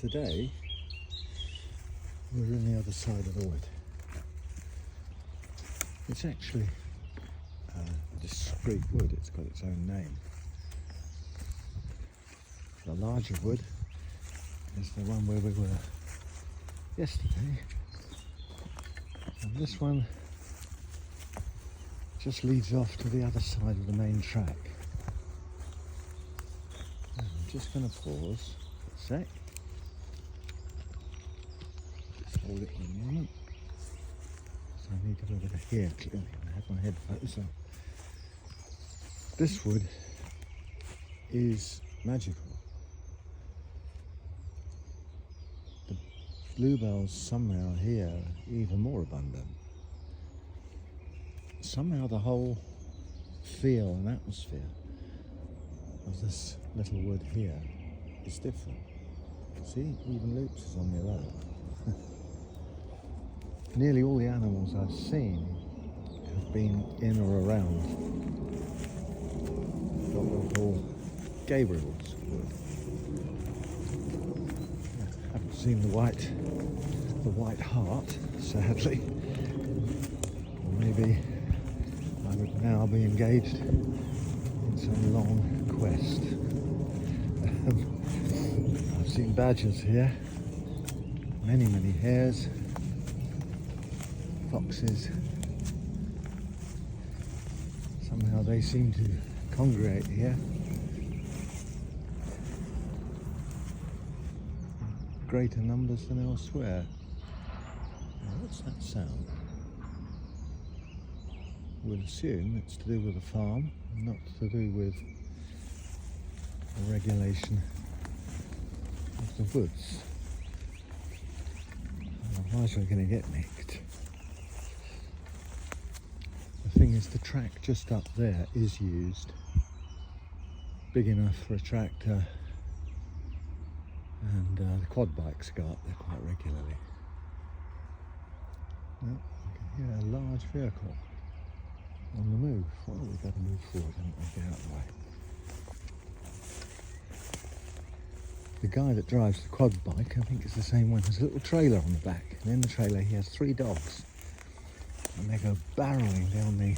Today we're on the other side of the wood. It's actually a discrete wood, it's got its own name. The larger wood is the one where we were yesterday, and this one just leads off to the other side of the main track. I'm just going to pause for a sec. Just hold it for a moment. So I need to be able to hear clearly when I have my headphones on. This wood is magical. The bluebells somehow here are even more abundant. Somehow the whole feel and atmosphere of this little wood here is different. See, even Luke's is on the alert. Nearly all the animals I've seen have been in or around what we'll call Gabriel's wood. I haven't seen the white hart, sadly. Or maybe I would now be engaged in some long quest. I've seen badgers here, many hares, foxes. Somehow they seem to congregate here. In greater numbers than elsewhere. Now, what's that sound? We'll assume it's to do with a farm, not to do with the regulation of the woods. Otherwise we're going to get nicked. The thing is, the track just up there is used, big enough for a tractor, and the quad bikes go up there quite regularly. Now, I can hear a large vehicle on the move. Well, we've got to move forward, haven't we? Get out of the way. The guy that drives the quad bike, I think it's the same one, has a little trailer on the back, and in the trailer he has 3 dogs, and they go barreling down the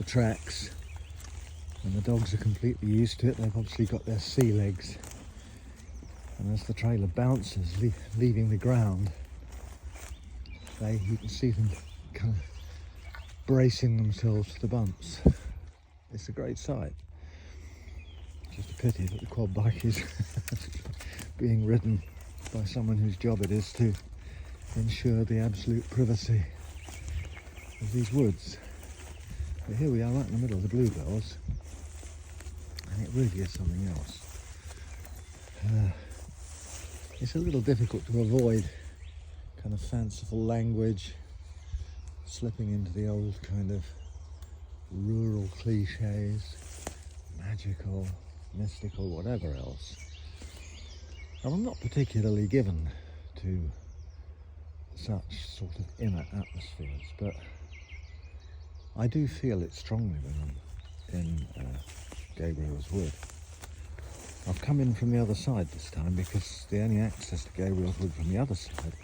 tracks, and the dogs are completely used to it. They've obviously got their sea legs, and as the trailer bounces, leaving the ground, you can see them kind of bracing themselves for the bumps. It's a great sight. Just a pity that the quad bike is being ridden by someone whose job it is to ensure the absolute privacy of these woods. But here we are right in the middle of the bluebells, and it really is something else. It's a little difficult to avoid kind of fanciful language, slipping into the old kind of rural cliches, magical, mystical, whatever else. And I'm not particularly given to such sort of inner atmospheres, but I do feel it strongly when I'm in Gabriel's wood. I've come in from the other side this time because the only access to Gabriel's wood from the other side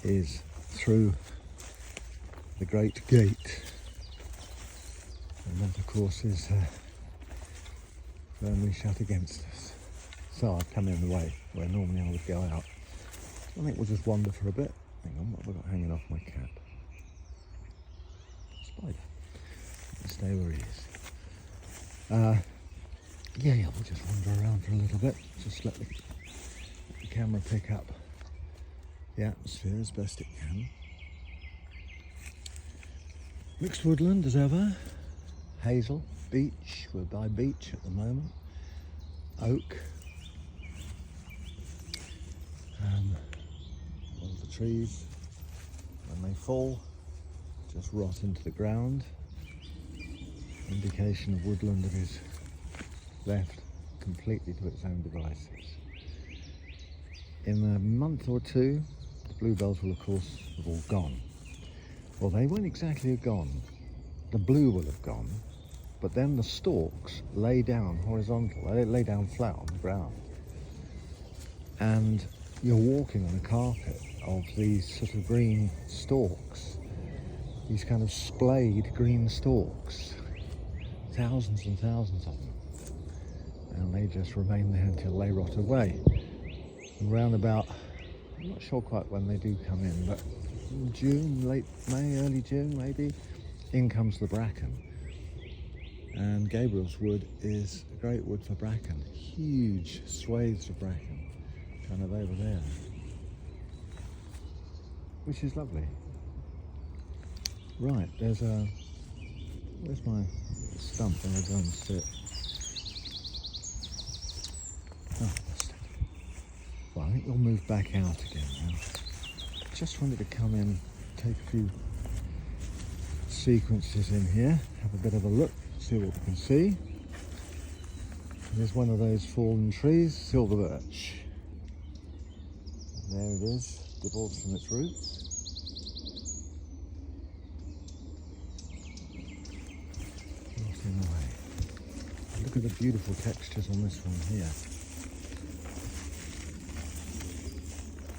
is through the great gate, and that of course is firmly shut against us. So I've come in the way where normally I would go out. I think we'll just wander for a bit. Hang on, what have I got hanging off my cap? Spider. Let's stay where he is. Yeah, we'll just wander around for a little bit. Just let the camera pick up the atmosphere as best it can. Mixed woodland as ever. Hazel, beech, we're by beech at the moment. Oak. All the trees, when they fall, just rot into the ground. Indication of woodland that is left completely to its own devices. In a month or two, the bluebells will of course have all gone. Well, they won't exactly have gone. The blue will have gone, but then the stalks lay down horizontal. They lay down flat on the ground. And you're walking on a carpet of these sort of green stalks, these kind of splayed green stalks, thousands and thousands of them, and they just remain there until they rot away. And round about, I'm not sure quite when they do come in, but in June, late May, early June maybe, in comes the bracken. And Gabriel's wood is a great wood for bracken, huge swathes of bracken kind of over there, which is lovely. Right, where's my stump where I go and sit? Oh, well, I think we'll move back out again now. Just wanted to come in, take a few sequences in here, have a bit of a look, see what we can see. There's one of those fallen trees, silver birch. There it is, divorced from its roots. Rotting away. Look at the beautiful textures on this one here.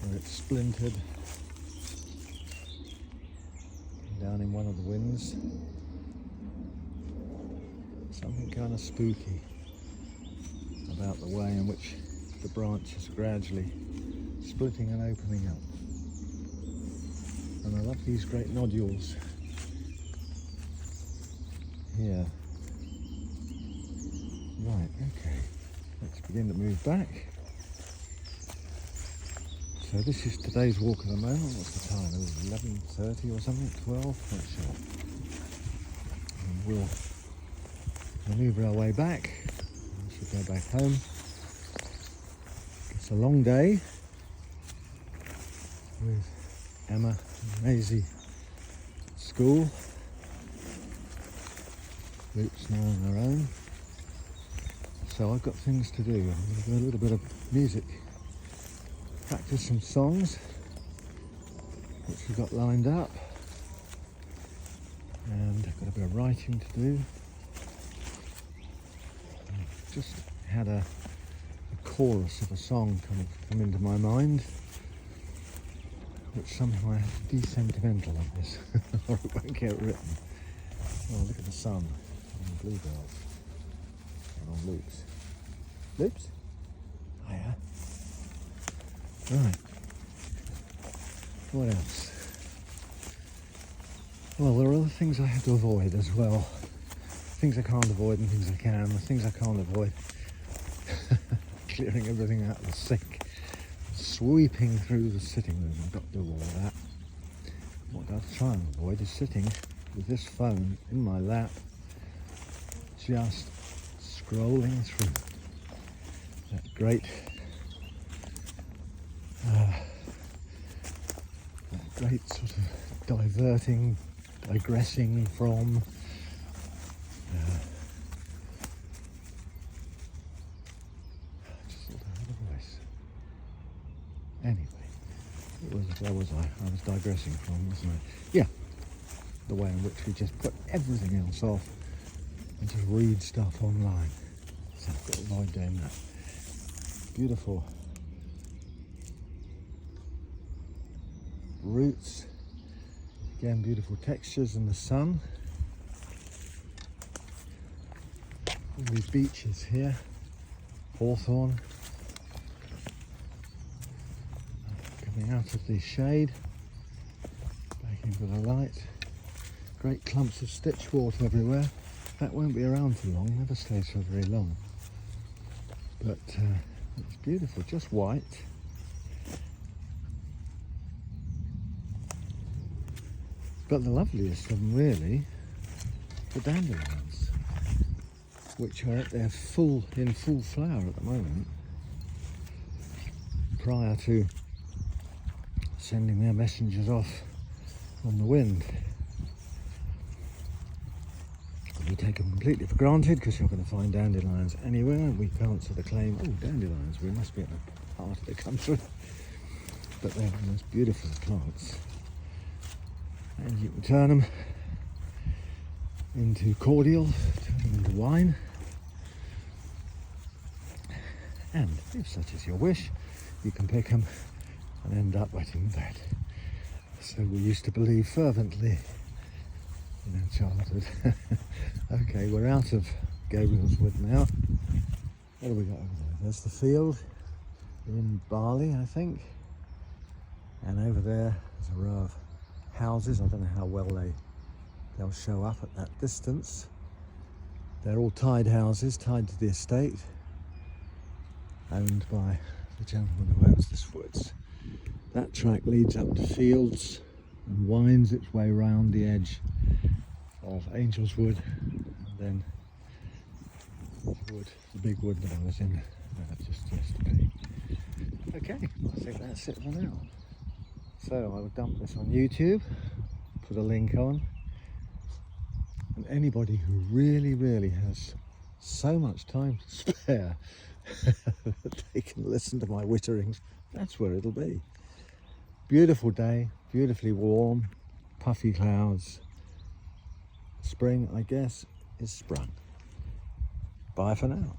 Where it's splintered down in one of the winds. Something kind of spooky about the way in which the branches are gradually splitting and opening up. And I love these great nodules here. Right, okay, let's begin to move back. So this is today's walk at the moment. What's the time? It was 11:30 or something, 12, not sure. And we'll manoeuvre our way back. We should go back home. It's a long day with Emma and Maisie at school. Luke's now on their own. So I've got things to do. I'm going to do a little bit of music, practice some songs which we've got lined up, and I've got a bit of writing to do. I've just had a chorus of a song kind of come into my mind, which somehow I have to be sentimental of this or it won't get written. Oh, look at the sun on the bluebells and on Luke's. Luke's? Hiya. Right. What else? Well, there are other things I have to avoid as well. Things I can't avoid and things I can. The things I can't avoid, clearing everything out of the sink, sweeping through the sitting room. I've got to do all of that. What I'll try and avoid is sitting with this phone in my lap, just scrolling through that great sort of diverting, digressing from just thought I had a voice. Anyway, where was I? I was digressing from, wasn't I? Yeah, the way in which we just put everything else off and just read stuff online. So I've got to avoid doing that. Beautiful roots, again beautiful textures in the sun. All these beaches here, hawthorn, coming out of the shade, back into the light. Great clumps of stitchwort everywhere. That won't be around for long, never stays for very long. But it's beautiful, just white. But the loveliest of them really, the dandelions, which are at their in full flower at the moment, prior to sending their messengers off on the wind. We take them completely for granted because you're going to find dandelions anywhere. We can't sort of claim, oh, dandelions, we must be in a part of the country. But they're the most beautiful of plants. And you can turn them into cordial, turn them into wine. And if such is your wish, you can pick them and end up wet in bed. So we used to believe fervently in our childhood. Okay, we're out of Gabriel's Wood now. What have we got over there? There's the field in barley, I think. And over there, there's a row of houses. I don't know how well they'll show up at that distance. They're all tied houses, tied to the estate, owned by the gentleman who owns this woods. That track leads up to fields and winds its way round the edge of Angel's Wood, and then the big wood that I was in just yesterday. Okay, I think that's it for now. So I will dump this on YouTube, put a link on, and anybody who really has so much time to spare that they can listen to my witterings, that's where it'll be. Beautiful day, beautifully warm, puffy clouds. Spring, I guess, is sprung. Bye for now.